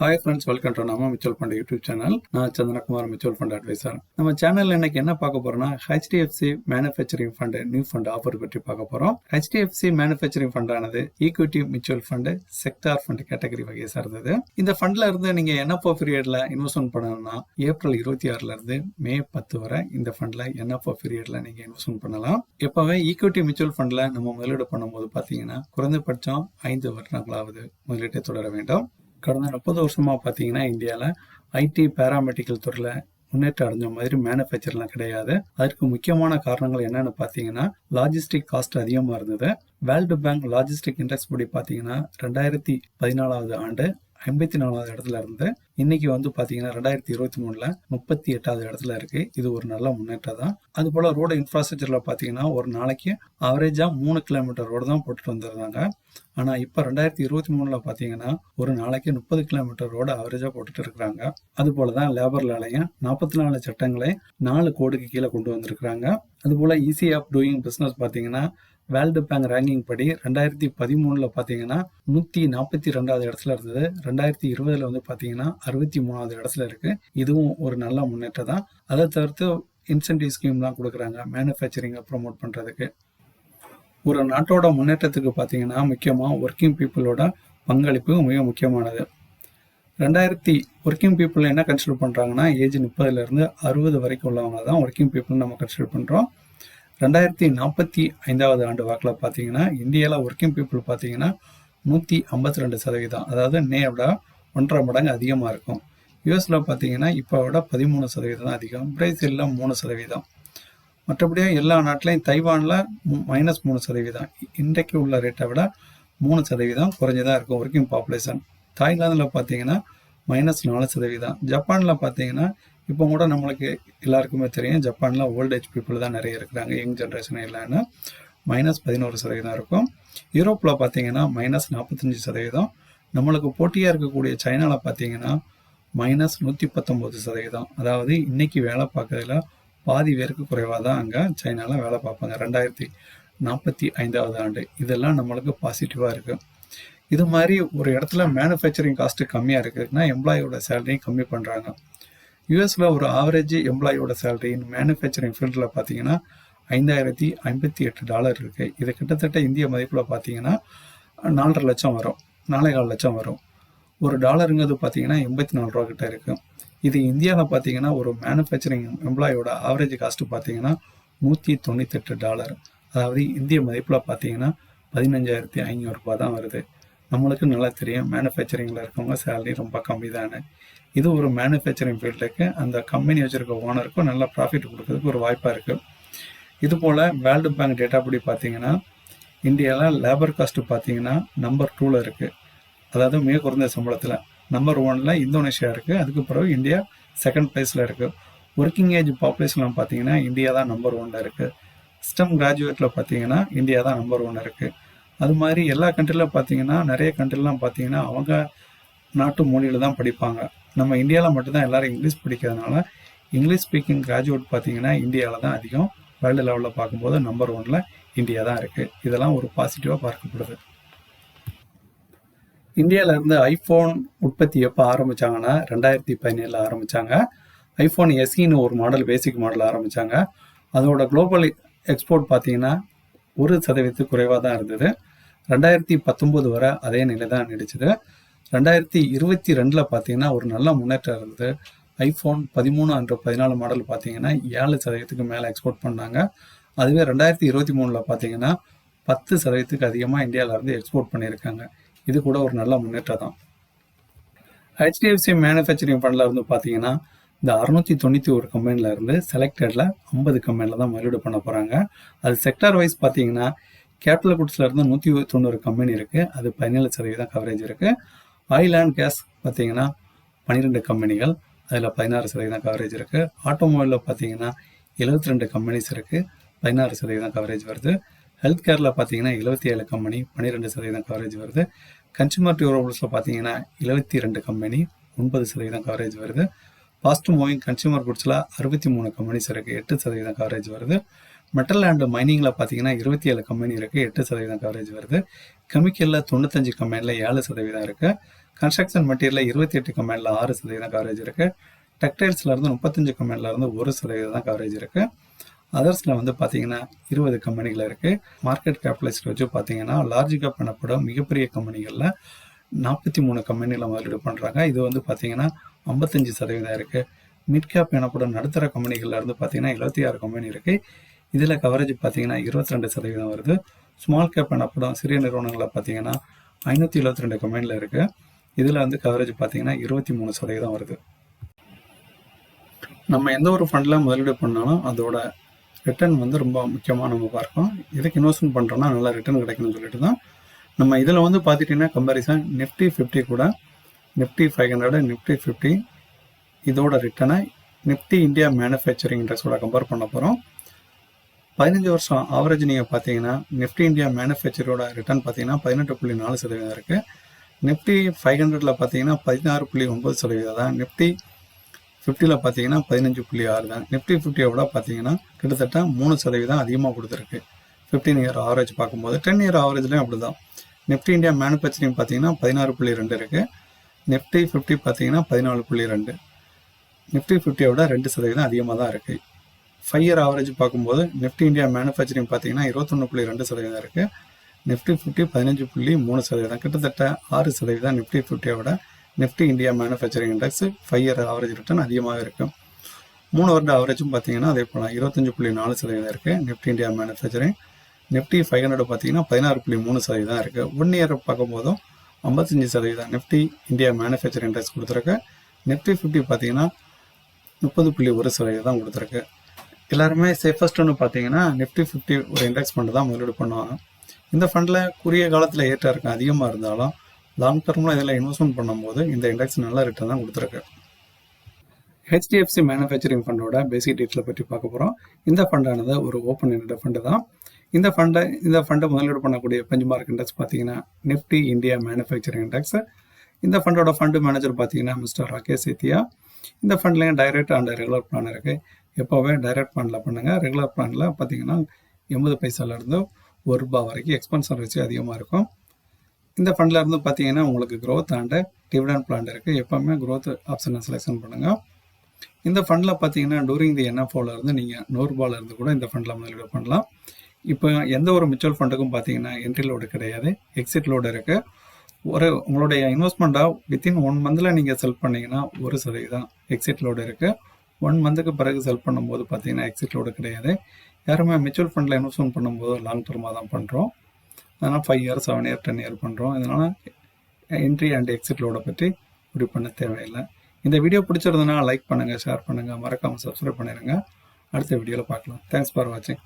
Hi friends, welcome to நம்ம mutual fund YouTube channel. நான் Chandrakumar, mutual fund advisor. நம்ம சேனல்ல இன்னைக்கு என்ன பார்க்க போறோம்னா, HDFC manufacturing fund new fund offer பற்றி பார்க்க போறோம். ஹெச்டிஎஃப்சி மேனுஃபேக்சரிங் ஃபண்ட் ஆனது equity mutual fund sector fund category வகையை சார்ந்தது. இந்த ஃபண்ட்ல இருந்து நீங்க என்எஃப்ஓ பீரியட்ல இன்வெஸ்ட்மெண்ட் பண்ணணும்னா ஏப்ரல் 26 இருந்து மே 10 வரை இந்த ஃபண்ட்ல என்எஃப்ஓ பீரியட்ல நீங்க இன்வெஸ்ட்மெண்ட் பண்ணலாம். எப்பவே ஈக்விட்டி மியூச்சுவல் ஃபண்ட்ல நம்ம முதலீடு பண்ணும்போது பாத்தீங்கன்னா குறைந்தபட்சம் 5 வருடங்களாவது முதலீட்டை தொடர வேண்டும். கடந்த 30 வருஷமா பார்த்தீங்கன்னா இந்தியாவில் ஐடி பேராமெடிக்கல் துறையில் முன்னேற்றம் அடைஞ்ச மாதிரி மேனுஃபேக்சர்லாம் கிடையாது. அதற்கு முக்கியமான காரணங்கள் என்னன்னு பார்த்தீங்கன்னா, லாஜிஸ்டிக் காஸ்ட் அதிகமாக இருந்தது. வேர்ல்டு பேங்க் லாஜிஸ்டிக் இண்டெக்ஸ் படி பார்த்தீங்கன்னா 2014 ஆண்டு 54வது இடத்துல இருந்து இன்னைக்கு பாத்தீங்கன்னா 2023ல 38வது இடத்துல இருக்கு. இது ஒரு நல்ல முன்னேற்றம் தான். அது போல ரோடு இன்ஃப்ராஸ்ட்ரக்சர்ல பாத்தீங்கன்னா ஒரு நாளைக்கு ஆவரேஜா 3 கிலோமீட்டர் ரோடு தான் போட்டுட்டு வந்திருந்தாங்க. ஆனா இப்ப 2023ல பாத்தீங்கன்னா ஒரு நாளைக்கு 30 கிலோமீட்டர் ரோடு ஆவரேஜா போட்டுட்டு இருக்காங்க. அது போலதான் லேபர்லாலையும் 44 சட்டங்களை 4 கோடுக்கு கீழே கொண்டு வந்திருக்கிறாங்க. அது போல ஈஸி ஆஃப் டூயிங் பிசினஸ் பாத்தீங்கன்னா வேர்ல்டு பேங்க் ரேங்கிங் படி 2013ல பாத்தீங்கன்னா 142வது இடத்துல இருந்தது. 2020ல பாத்தீங்கன்னா 63வது இடத்துல இருக்கு. இதுவும் ஒரு நல்ல முன்னேற்றம் தான். அதை தவிர்த்து இன்சென்டிவ் ஸ்கீம்லாம் கொடுக்குறாங்க மேனுஃபேக்சரிங்கை ப்ரொமோட் பண்றதுக்கு. ஒரு நாட்டோட முன்னேற்றத்துக்கு பாத்தீங்கன்னா முக்கியமா ஒர்க்கிங் பீப்புளோட பங்களிப்பு மிக முக்கியமானது. 2000 ஒர்க்கிங் பீப்புள் என்ன கன்சிடர் பண்றாங்கன்னா, ஏஜ் 30ல இருந்து 60 வரைக்கும் உள்ளவங்க தான் ஒர்க்கிங் பீப்புள் நம்ம கன்சிடர் பண்றோம். 2045வது ஆண்டு வாக்கில் பார்த்தீங்கன்னா இந்தியாவில் ஒர்க்கிங் பீப்புள் பார்த்தீங்கன்னா 152%, அதாவது விட 1.5 மடங்கு அதிகமாக இருக்கும். யூஎஸ்ல பார்த்தீங்கன்னா இப்போ விட 13% தான் அதிகம். பிரேசிலில் 3%. மற்றபடியே எல்லா நாட்டிலையும் தைவானில் -3%. இன்றைக்கு உள்ள ரேட்டை விட 3% குறைஞ்சதாக இருக்கும் ஒர்க்கிங் பாப்புலேஷன். தாய்லாந்தில் பார்த்தீங்கன்னா -4%. ஜப்பானில் பார்த்தீங்கன்னா இப்போ கூட நம்மளுக்கு எல்லாருக்குமே தெரியும், ஜப்பானில் ஓல்ட் ஏஜ் பீப்புள் தான் நிறைய இருக்கிறாங்க, யங் ஜென்ரேஷன் இல்லைன்னு. -11% இருக்கும். யூரோப்பில் பார்த்தீங்கன்னா -45%. நம்மளுக்கு போட்டியாக இருக்கக்கூடிய சைனாவில் பார்த்தீங்கன்னா -119%. அதாவது இன்னைக்கு வேலை பார்க்கறதுல பாதி பேருக்கு குறைவாக தான் அங்கே சைனாவில் வேலை பார்ப்பாங்க 2045வது ஆண்டு. இதெல்லாம் நம்மளுக்கு பாசிட்டிவாக இருக்கு. இது மாதிரி ஒரு இடத்துல மேனுஃபேக்சரிங் காஸ்ட் கம்மியாக இருக்குதுன்னா எம்ப்ளாயோட சேலரியும் கம்மி பண்ணுறாங்க. யூஎஸ்ல ஒரு ஆவரேஜ் எம்ப்ளாயோட சேலரி மேனுஃபேக்சரிங் ஃபீல்டில் பார்த்தீங்கன்னா $5058 இருக்கு. இது கிட்டத்தட்ட இந்திய மதிப்பில் பார்த்தீங்கன்னா 4.5 லட்சம் வரும், 4.25 லட்சம் வரும். ஒரு டாலருங்கிறது பார்த்தீங்கன்னா 84 ரூபா கிட்ட இருக்கு. இது இந்தியாவில் பார்த்தீங்கன்னா ஒரு மேனுஃபேக்சரிங் எம்ப்ளாயோட ஆவரேஜ் காஸ்ட் பார்த்தீங்கன்னா $198. அதாவது இந்திய மதிப்பில் பார்த்தீங்கன்னா 15,500 ரூபாய் தான் வருது. நம்மளுக்கு நல்லா தெரியும் மேனுஃபேக்சரிங்கில் இருக்கவங்க சேலரி ரொம்ப கம்மி தானே. இது ஒரு மேனுஃபேக்சரிங் ஃபீல்டுக்கு அந்த கம்பெனி வச்சிருக்க ஓனருக்கும் நல்ல ப்ராஃபிட் கொடுக்கறதுக்கு ஒரு வாய்ப்பாக இருக்குது. இது போல் வேர்ல்டு பேங்க் டேட்டா படி பார்த்தீங்கன்னா இந்தியாவில் லேபர் காஸ்ட் பார்த்தீங்கன்னா நம்பர் 2ல் இருக்குது. அதாவது மிக குறைந்த சம்பளத்தில். நம்பர் 1ல் இந்தோனேஷியா இருக்குது. அதுக்கு பிறகு இந்தியா செகண்ட் பிளேஸில் இருக்குது. ஒர்க்கிங் ஏஜ் பாப்புலேஷனில் பார்த்தீங்கன்னா இந்தியா தான் நம்பர் 1ல் இருக்குது. ஸ்டெம் கிராஜுவேட்டில் பார்த்தீங்கன்னா இந்தியா தான் நம்பர் 1 இருக்குது. அது மாதிரி எல்லா கண்ட்ரியில் பார்த்தீங்கன்னா நிறைய கண்ட்ரிலாம் பார்த்தீங்கன்னா அவங்க நாட்டு மொழியில் தான் படிப்பாங்க. நம்ம இந்தியாவில் மட்டும்தான் எல்லாரும் இங்கிலீஷ் படிக்கிறதுனால இங்கிலீஷ் ஸ்பீக்கிங் கிராஜுவேட் பார்த்தீங்கன்னா இந்தியாவில் தான் அதிகம். வேர்ல்டு லெவலில் பார்க்கும்போது நம்பர் 1ல் இந்தியா தான் இருக்குது. இதெல்லாம் ஒரு பாசிட்டிவாக பார்க்கப்படுது. இந்தியாவில் இருந்து ஐஃபோன் உற்பத்தி எப்போ ஆரம்பித்தாங்கன்னா 2017 ஆரம்பித்தாங்க. ஐஃபோன் எஸ்இன்னு ஒரு மாடல், பேசிக் மாடல் ஆரம்பித்தாங்க. அதோட குளோபல் எக்ஸ்போர்ட் பார்த்தீங்கன்னா 1% குறைவாக தான் இருந்தது. 2019 வரை அதே நிலை தான் நீடிச்சது. 2022ல் பார்த்தீங்கன்னா ஒரு நல்ல முன்னேற்றம் இருந்தது. ஐஃபோன் 13 அண்ட் 14 மாடல் பார்த்தீங்கன்னா 7% மேலே எக்ஸ்போர்ட் பண்ணாங்க. அதுவே 2023ல் பார்த்தீங்கன்னா 10% அதிகமாக இந்தியாவிலேருந்து எக்ஸ்போர்ட் பண்ணியிருக்காங்க. இது கூட ஒரு நல்ல முன்னேற்றம் தான். ஹெச்டிஎஃப்சி மேனுஃபேக்சரிங் ஃபண்டில் பார்த்தீங்கன்னா இந்த 691 கம்பெனியில் இருந்து செலக்டடில் 50 கம்பெனியில் தான் முதலீடு பண்ண போகிறாங்க. அது செக்டார் வைஸ் பார்த்தீங்கன்னா கேபிட்டல் குட்ஸில் இருந்து 190 கம்பெனி இருக்குது. அது 17% கவரேஜ் இருக்குது. ஆயில் அண்ட் கேஸ் பார்த்தீங்கன்னா 12 கம்பெனிகள், அதில் 16% கவரேஜ் இருக்குது. ஆட்டோமொபைலில் பார்த்தீங்கன்னா 72 கம்பெனிஸ் இருக்குது, 16% கவரேஜ் வருது. ஹெல்த் கேரில் பார்த்தீங்கன்னா 77 கம்பெனி, 12% கவரேஜ் வருது. கன்சூமர் டியூரபிள்ஸில் பார்த்தீங்கன்னா 72 கம்பெனி, 9% கவரேஜ் வருது. ஃபாஸ்ட் மூவிங் கன்சூமர் குட்ஸில் 63 கம்பெனிஸ் இருக்குது, 8% கவரேஜ் வருது. மெட்டல் அண்ட் மைனிங்கில் பார்த்தீங்கன்னா 27 கம்பெனி இருக்குது, 8% கவரேஜ் வருது. கெமிக்கலில் 95 கம்பெனியில் 7% இருக்குது. கன்ஸ்ட்ரக்ஷன் மெட்டீரியலில் 28 கம்பெனியில் 6% கவரேஜ் இருக்குது. டெக்டைல்ஸில் இருந்து 35 கம்பெனியில் இருந்து 1% தான் கவரேஜ் இருக்குது. அதர்ஸில் வந்து பார்த்தீங்கன்னா 20 கம்பெனிகள் இருக்குது. மார்க்கெட் கேபிடலைஸ்ட் வச்சு பார்த்தீங்கன்னா லார்ஜ் கேப் எனப்படும் மிகப்பெரிய கம்பெனிகளில் 43 கம்பெனியில் முதலீடு பண்ணுறாங்க. இது வந்து பார்த்தீங்கன்னா 55% இருக்குது. மிட் கேப் எனப்படும் நடுத்தர கம்பெனிகளில் இருந்து பார்த்தீங்கன்னா 76 கம்பெனி இருக்குது. இதில் கவரேஜ் பார்த்தீங்கன்னா 22% வருது. ஸ்மால் கேப் எனப்படும் சிறிய நிறுவனங்களில் பார்த்தீங்கன்னா 572 கம்பெனியில் இருக்குது. இதில் வந்து கவரேஜ் பார்த்தீங்கன்னா 23% வருது. நம்ம எந்த ஒரு ஃபண்டில் முதலீடு பண்ணாலும் அதோட ரிட்டர்ன் வந்து ரொம்ப முக்கியமாக நம்ம பார்க்கணும். எதுக்கு இன்வெஸ்ட்மெண்ட் பண்ணுறோன்னா நல்லா ரிட்டர்ன் கிடைக்கணும்னு சொல்லிட்டு தான். நம்ம இதில் வந்து பார்த்துட்டிங்கன்னா கம்பேரிசன் நிஃப்டி 50 கூட நிஃப்டி 500, நிஃப்டி 50 இதோட ரிட்டர்னை நிஃப்டி இந்தியா மேனுஃபேக்சரிங் இண்டெக்ஸோட கம்பேர் பண்ண போகிறோம். 15 வருஷம் ஆவரேஜ் நீங்கள் பார்த்தீங்கன்னா நிஃப்டி இந்தியா மேனுஃபேக்சரோட ரிட்டர்ன் பார்த்தீங்கன்னா 18.4% இருக்குது. நிஃப்டி 500ல் பார்த்தீங்கன்னா 16.9% தான். நிஃப்டி 50ல் பார்த்தீங்கன்னா 15.6 தான். நிஃப்டி 50யோட பார்த்தீங்கன்னா கிட்டத்தட்ட 3% அதிகமாக கொடுத்துருக்கு. 15 இயர் ஆவரேஜ் பார்க்கும்போது 10 இயர் ஆவரேஜ்லேயும் அப்படி தான். நிஃப்டி இந்தியா மேனுஃபேக்சரிங் பார்த்தீங்கன்னா 16.2 இருக்குது. நிஃப்டி 50 பார்த்தீங்கன்னா 14.2. நிஃப்டி 50யோட 2% அதிகமாக தான் இருக்குது. 5 இயர் ஆவரேஜ் பார்க்கும்போது நிஃப்டி இந்தியா மேனுஃபேக்சரிங் பார்த்தீங்கன்னா 21.2% இருக்குது. நிஃப்டி 50 15.3%, கிட்டத்தட்ட 6% நிஃப்டி 50யோட Nifty India manufacturing index 5 year average return அதிகமாக இருக்குது. 3 வருட ஆவரேஜும் பார்த்தீங்கன்னா அதே போல் 25.4% இருக்குது நிஃப்டி இந்தியா மேனுஃபேக்சரிங். நிஃப்டி 500 பார்த்தீங்கன்னா 16.3% தான் இருக்குது. 1 இயர் பார்க்கும்போதும் 55% நிஃப்டி இந்தியா மேனுஃபேக்சரிங் இண்டெக்ஸ் கொடுத்துருக்கு. நிஃப்டி 50 பார்த்தீங்கன்னா 30.1% தான் கொடுத்துருக்கு. எல்லாருமே சேஃபஸ்ட்டுன்னு பார்த்தீங்கன்னா நிஃப்டி 50 ஒரு இண்டெக்ஸ் ஃபண்டு தான் முதலீடு பண்ணுவாங்க. இந்த ஃபண்டில் குறுகிய காலத்தில் ஏற்ற இறக்கம் அதிகமாக இருந்தாலும் லாங் டர்மில் இதில் இன்வெஸ்ட்மெண்ட் பண்ணும்போது இந்த இண்டெக்ஸ் நல்ல ரிட்டர்ன் தான் கொடுத்துருக்கு. HDFC மேனுஃபேக்சரிங் ஃபண்டோட பேசிக் டீட்டெயிலை பற்றி பார்க்க போகிறோம். இந்த ஃபண்டானது ஒரு ஓப்பன் எண்டட் ஃபண்டு தான். இந்த ஃபண்டை முதலீடு பண்ணக்கூடிய பெஞ்ச்மார்க் இண்டெக்ஸ் பார்த்தீங்கன்னா நிஃப்டி இந்தியா மேனுஃபேக்சரிங் இண்டெக்ஸ். இந்த ஃபண்டோட ஃபண்டு மேனேஜர் பார்த்தீங்கன்னா மிஸ்டர் ராகேஷ் சேத்தியா. இந்த ஃபண்ட்லேயும் டைரக்ட் அண்ட் ரெகுலர் பிளான் இருக்குது. எப்போவே டைரக்ட் பிளானில் பண்ணுங்கள். ரெகுலர் பிளானில் பார்த்தீங்கன்னா 80 பைசாலேருந்து ₹1 வரைக்கும் எக்ஸ்பென்ஸ் வச்சு அதிகமாக இருக்கும். இந்த ஃபண்டில் இருந்து பார்த்தீங்கன்னா உங்களுக்கு க்ரோத் அண்ட் டிவிடெண்ட் பிளான் இருக்குது. எப்போவுமே க்ரோத் ஆப்ஷனை செலெக்ஷன் பண்ணுங்கள். இந்த ஃபண்டில் பார்த்தீங்கன்னா டூரிங் தி NFOவில் இருந்து நீங்கள் ₹100 இருந்து கூட இந்த ஃபண்டில் முதலீடு பண்ணலாம். இப்போ எந்த ஒரு மியூச்சுவல் ஃபண்டுக்கும் பார்த்தீங்கன்னா என்ட்ரி லோடு கிடையாது, எக்ஸிட் லோடு இருக்குது. உங்களுடைய இன்வெஸ்ட்மெண்ட்டாக வித்தின் 1 மந்தில் நீங்கள் செல் பண்ணிங்கன்னா 1% எக்ஸிட் லோடு இருக்குது. 1 மந்த்துக்கு பிறகு செல் பண்ணும்போது பார்த்தீங்கன்னா எக்ஸிட் லோடு கிடையாது. யாருமே மியூச்சுவல் ஃபண்டில் இன்வெஸ்ட்மெண்ட் பண்ணும்போது லாங் டர்மாக தான் பண்ணுறோம். அதனால் 5 இயர் 7 இயர் 10 இயர் பண்ணுறோம். இதனால் என்ட்ரி அண்ட் எக்ஸிட் லோடை பற்றி முடிவு பண்ண தேவையில்லை. இந்த வீடியோ பிடிச்சிருந்ததுன்னா லைக் பண்ணுங்கள், ஷேர் பண்ணுங்கள், மறக்காமல் சப்ஸ்கிரைப் பண்ணிடுங்க. அடுத்த வீடியோவில் பார்க்கலாம். தேங்க்ஸ் ஃபார் வாட்சிங்.